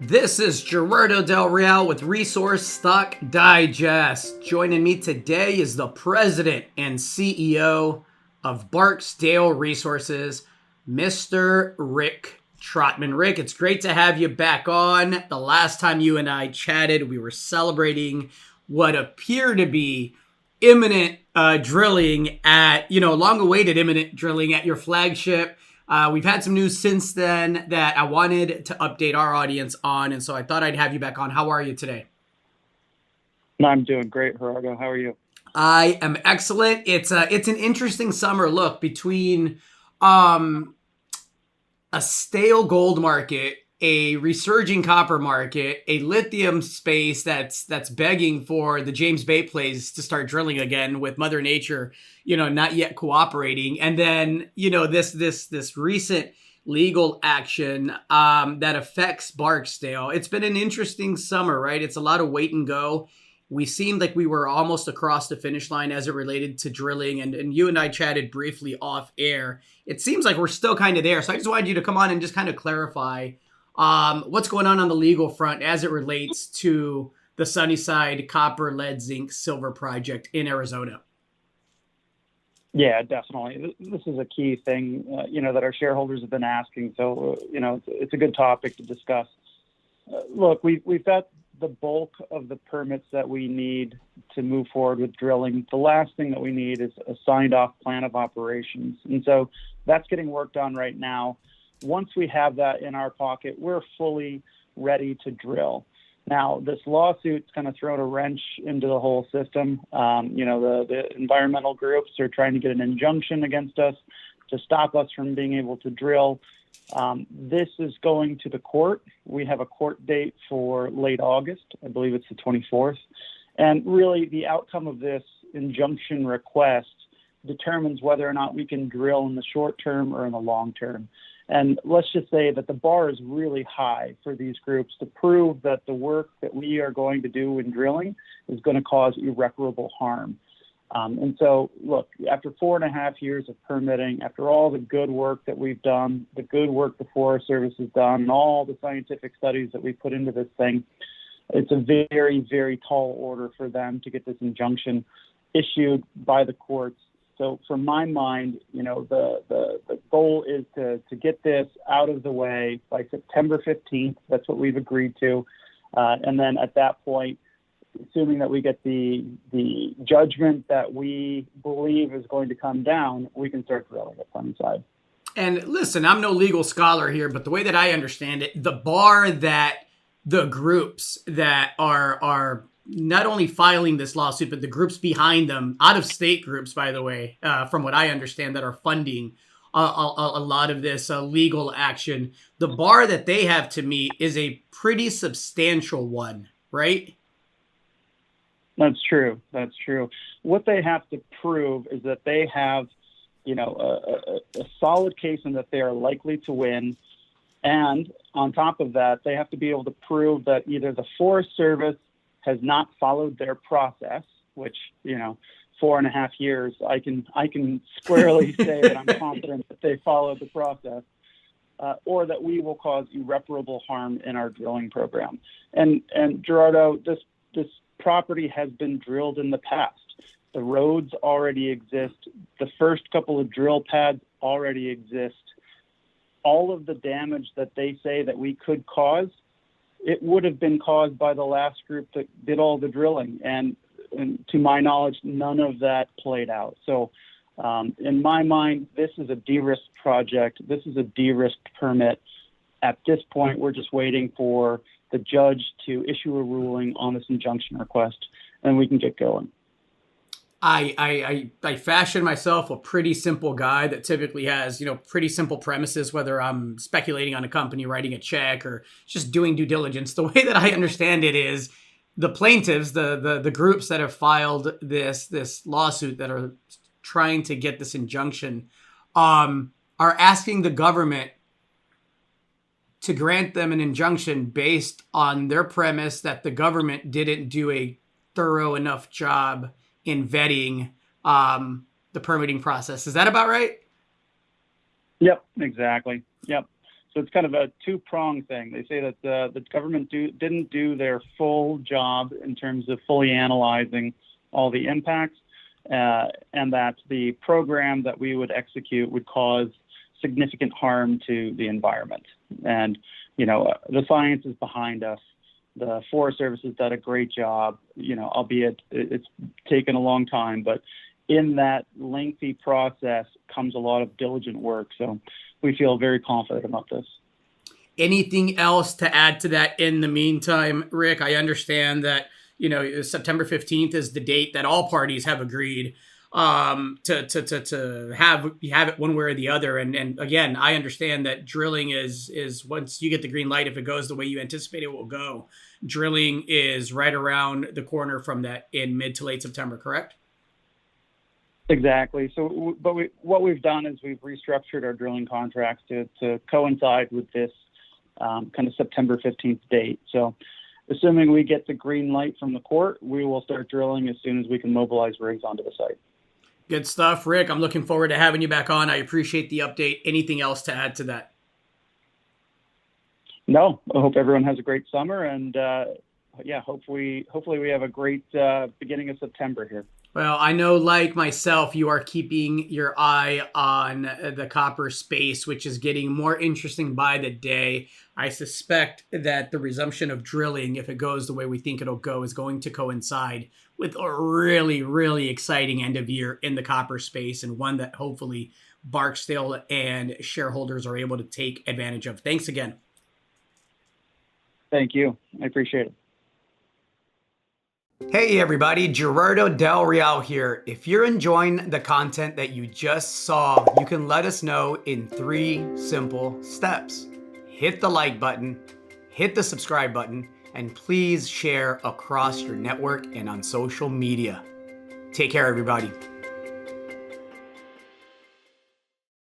This is Gerardo Del Real with Resource Stock Digest. Joining me today is the president and CEO of Barksdale Resources, Mr. Rick Trotman. Rick, it's great to have you back on. The last time you and I chatted, we were celebrating what appeared to be imminent drilling at, long-awaited imminent drilling at your flagship. We've had some news since then that I wanted to update our audience on, and so I thought I'd have you back on. How are you today? I'm doing great, Gerardo. How are you? I am excellent. It's an interesting summer look between um, a stale gold market, a resurging copper market, a lithium space that's begging for the James Bay plays to start drilling again with Mother Nature, not yet cooperating, and then this recent legal action that affects Barksdale. It's been an interesting summer, right? It's a lot of wait and go. We seemed like we were almost across the finish line as it related to drilling, and you and I chatted briefly off air. It seems like we're still kind of there. So I just wanted you to come on and just kind of clarify what's going on the legal front as it relates to the Sunnyside Copper, Lead, Zinc, Silver project in Arizona. Yeah, definitely. This is a key thing, that our shareholders have been asking. So, it's a good topic to discuss. Look, we've got the bulk of the permits that we need to move forward with drilling. The last thing that we need is a signed off plan of operations. And so that's getting worked on right now. Once we have that in our pocket, we're fully ready to drill. Now, this lawsuit's kind of thrown a wrench into the whole system. The environmental groups are trying to get an injunction against us to stop us from being able to drill. This is going to the court. We have a court date for late August. I believe it's the 24th. And really, the outcome of this injunction request determines whether or not we can drill in the short term or in the long term. And let's just say that the bar is really high for these groups to prove that the work that we are going to do in drilling is going to cause irreparable harm. And so, look, after 4.5 years of permitting, after all the good work that we've done, the good work the Forest Service has done, and all the scientific studies that we put into this thing, it's a very, very tall order for them to get this injunction issued by the courts. So from my mind, the goal is to get this out of the way by September 15th. That's what we've agreed to. And then at that point, assuming that we get the judgment that we believe is going to come down, we can start drilling at Sunnyside. And listen, I'm no legal scholar here, but the way that I understand it, the bar that the groups that are not only filing this lawsuit, but the groups behind them, out of state groups, by the way, from what I understand, that are funding a lot of this legal action, the bar that they have to meet is a pretty substantial one, right? That's true. That's true. What they have to prove is that they have, a solid case and that they are likely to win. And on top of that, they have to be able to prove that either the Forest Service has not followed their process, which, 4.5 years, I can squarely say that I'm confident that they followed the process, or that we will cause irreparable harm in our drilling program. And Gerardo, this property has been drilled in the past. The roads already exist. The first couple of drill pads already exist. All of the damage that they say that we could cause, it would have been caused by the last group that did all the drilling. And to my knowledge, none of that played out. So in my mind, this is a de-risked project. This is a de-risked permit. At this point, we're just waiting for the judge to issue a ruling on this injunction request, and we can get going. I fashion myself a pretty simple guy that typically has, pretty simple premises, whether I'm speculating on a company, writing a check, or just doing due diligence. The way that I understand it is the plaintiffs, the groups that have filed this lawsuit that are trying to get this injunction, are asking the government to grant them an injunction based on their premise that the government didn't do a thorough enough job in vetting the permitting process. Is that about right? Yep, exactly. Yep. So it's kind of a two-pronged thing. They say that the government didn't do their full job in terms of fully analyzing all the impacts, and that the program that we would execute would cause significant harm to the environment. And, the science is behind us. The Forest Service has done a great job, albeit it's taken a long time, but in that lengthy process comes a lot of diligent work. So we feel very confident about this. Anything else to add to that in the meantime, Rick? I understand that, September 15th is the date that all parties have agreed to have it one way or the other. And again, I understand that drilling is once you get the green light, if it goes the way you anticipate it will go, drilling is right around the corner from that in mid to late September, correct? Exactly. So, what we've done is we've restructured our drilling contracts to coincide with this kind of September 15th date. So, assuming we get the green light from the court, we will start drilling as soon as we can mobilize rigs onto the site. Good stuff, Rick. I'm looking forward to having you back on. I appreciate the update. Anything else to add to that? No, I hope everyone has a great summer, and hopefully we have a great beginning of September here. Well, I know, like myself, you are keeping your eye on the copper space, which is getting more interesting by the day. I suspect that the resumption of drilling, if it goes the way we think it'll go, is going to coincide with a really, really exciting end of year in the copper space, and one that hopefully Barksdale and shareholders are able to take advantage of. Thanks again. Thank you. I appreciate it. Hey everybody, Gerardo Del Real here. If you're enjoying the content that you just saw, you can let us know in 3 simple steps. Hit the like button, hit the subscribe button, and please share across your network and on social media. Take care, everybody.